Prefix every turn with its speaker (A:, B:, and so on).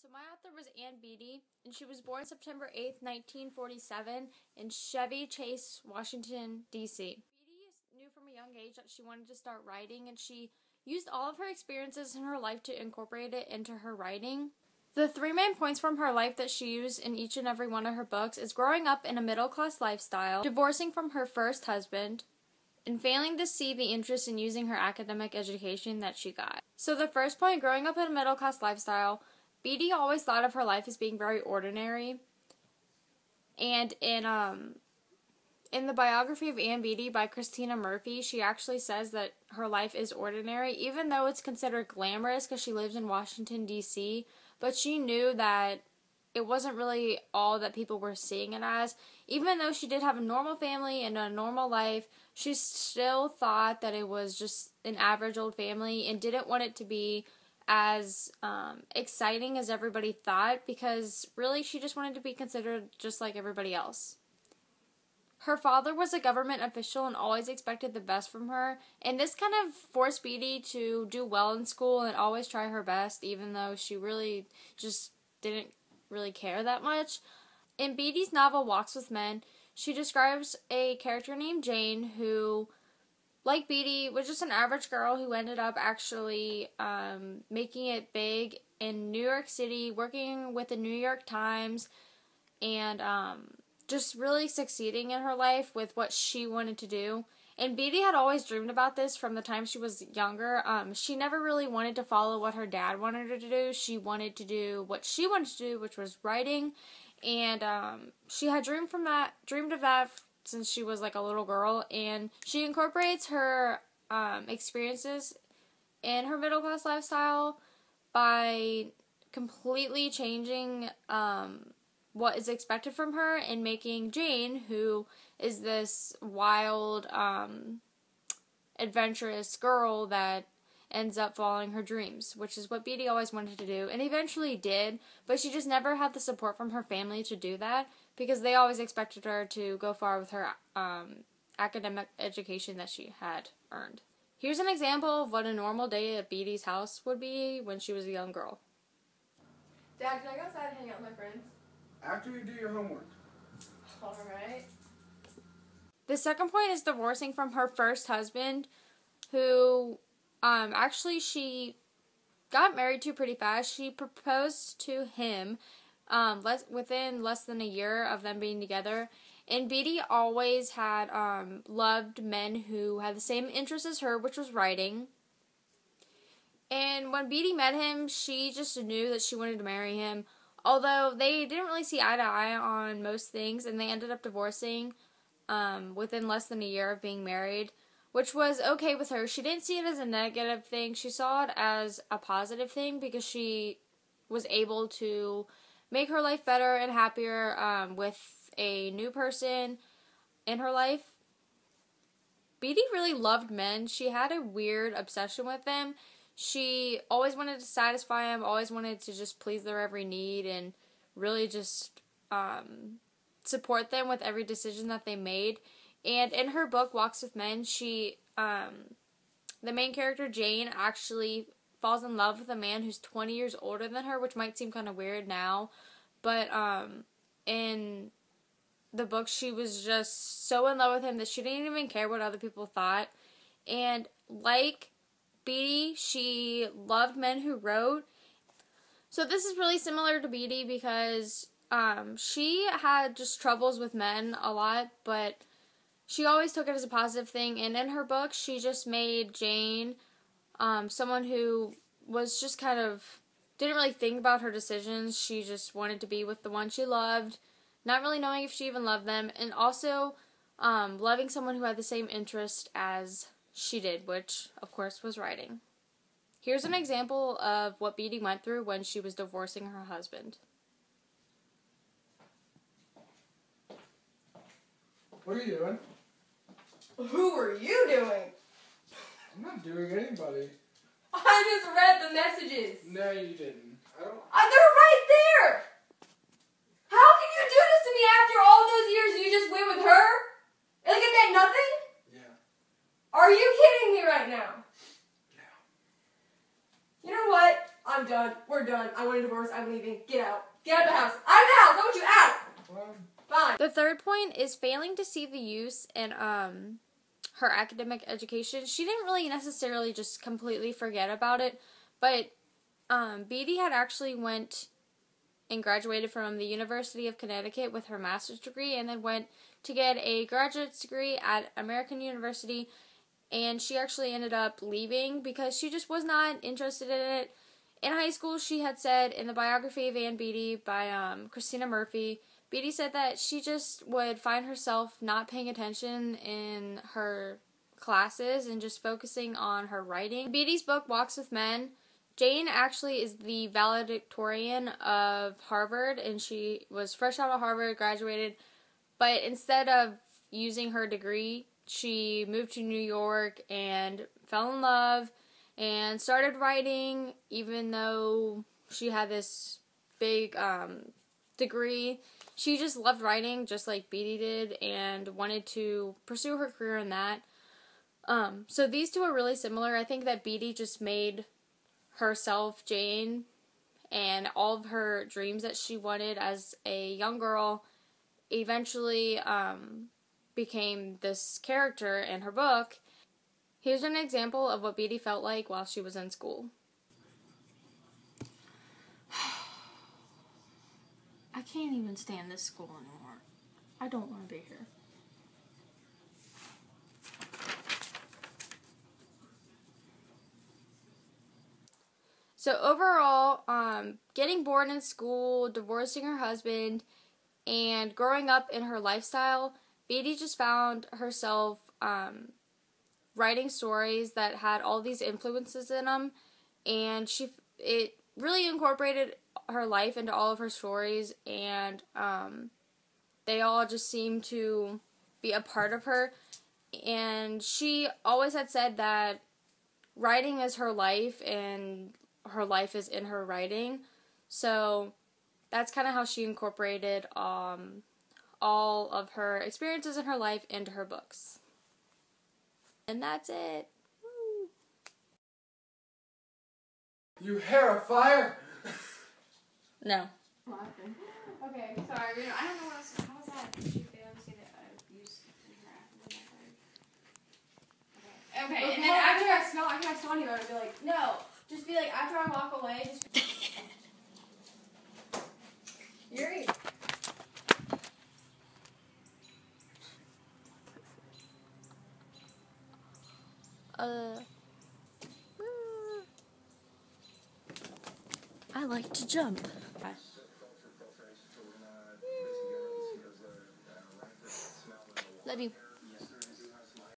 A: So my author was Beattie, and she was born September 8th, 1947 in Chevy Chase, Washington, D.C. Beattie knew from a young age that she wanted to start writing, and she used all of her experiences in her life to incorporate it into her writing. The three main points from her life that she used in each and every one of her books is growing up in a middle-class lifestyle, divorcing from her first husband, and failing to see the interest in using her academic education that she got. So the first point, growing up in a middle-class lifestyle, Beattie always thought of her life as being very ordinary. And in the biography of Anne Beattie by Christina Murphy, she actually says that her life is ordinary, even though it's considered glamorous because she lives in Washington, D.C., but she knew that it wasn't really all that people were seeing it as. Even though she did have a normal family and a normal life, she still thought that it was just an average old family and didn't want it to be as exciting as everybody thought, because really she just wanted to be considered just like everybody else. Her father was a government official and always expected the best from her, and this kind of forced Beattie to do well in school and always try her best, even though she really just didn't really care that much. In Beattie's novel Walks with Men, she describes a character named Jane who, like Beattie, was just an average girl who ended up actually making it big in New York City, working with the New York Times, and just really succeeding in her life with what she wanted to do. And Beattie had always dreamed about this from the time she was younger. She never really wanted to follow what her dad wanted her to do. She wanted to do what she wanted to do, which was writing. And she had dreamed of that since she was like a little girl. And she incorporates her experiences in her middle class lifestyle by completely changing what is expected from her and making Jane, who is this wild, adventurous girl that ends up following her dreams, which is what Beattie always wanted to do, and eventually did, but she just never had the support from her family to do that, because they always expected her to go far with her academic education that she had earned. Here's an example of what a normal day at Beattie's house would be when she was a young girl.
B: Dad, can I go outside and hang out with my friends?
C: After you do your homework.
B: Alright.
A: The second point is divorcing from her first husband, who actually she got married to pretty fast. She proposed to him within less than a year of them being together. And Beattie always had loved men who had the same interests as her, which was writing. And when Beattie met him, she just knew that she wanted to marry him. Although they didn't really see eye to eye on most things, and they ended up divorcing within less than a year of being married, which was okay with her. She didn't see it as a negative thing. She saw it as a positive thing because she was able to make her life better and happier with a new person in her life. Beattie really loved men. She had a weird obsession with them. She always wanted to satisfy them, always wanted to just please their every need, and really just support them with every decision that they made. And in her book, Walks with Men, she, the main character, Jane, actually falls in love with a man who's 20 years older than her, which might seem kind of weird now. But in the book, she was just so in love with him that she didn't even care what other people thought. And like Beattie, she loved men who wrote. So this is really similar to Beattie because she had just troubles with men a lot, but she always took it as a positive thing. And in her book, she just made Jane someone who was just kind of didn't really think about her decisions. She just wanted to be with the one she loved, not really knowing if she even loved them, and also loving someone who had the same interest as she did, which, of course, was writing. Here's an example of what Beattie went through when she was divorcing her husband.
C: What are you doing?
B: Who are you doing?
C: I'm not doing anybody.
B: I just read the messages.
C: No, you didn't. I don't.
B: They're right there! How can you do this to me after all those years you just went with her? Like it meant nothing?
C: Yeah.
B: Are you kidding me right now?
C: No.
B: You know what? I'm done. We're done. I want a divorce. I'm leaving. Get out. Get out of the house. Out of the house. I want you out. Fine.
A: The third point is failing to see the use in her academic education. She didn't really necessarily just completely forget about it, but Beattie had actually went and graduated from the University of Connecticut with her master's degree and then went to get a graduate degree at American University, and she actually ended up leaving because she just was not interested in it. In high school, she had said in the biography of Anne Beattie by Christina Murphy, Beattie said that she just would find herself not paying attention in her classes and just focusing on her writing. Beattie's book, Walks with Men, Jane actually is the valedictorian of Harvard, and she was fresh out of Harvard, graduated, but instead of using her degree, she moved to New York and fell in love and started writing, even though she had this big degree. She just loved writing, just like Beattie did, and wanted to pursue her career in that. So these two are really similar. I think that Beattie just made herself, Jane, and all of her dreams that she wanted as a young girl eventually became this character in her book. Here's an example of what Beattie felt like while she was in school. I can't even stand this school anymore. I don't want to be here. So overall, getting bored in school, divorcing her husband, and growing up in her lifestyle, Beattie just found herself writing stories that had all these influences in them, and it really incorporated her life into all of her stories, and they all just seemed to be a part of her. And she always had said that writing is her life, and her life is in her writing. So that's kind of how she incorporated all of her experiences in her life into her books. And that's it. Woo.
C: You hair afire?
A: No.
B: Okay, sorry. I don't know what else. How was that? Did you fail to see that I used Okay, and then after I smell you about it, be like, no. Just be like, after I walk away, just... Yuri.
A: I like to jump. Love you.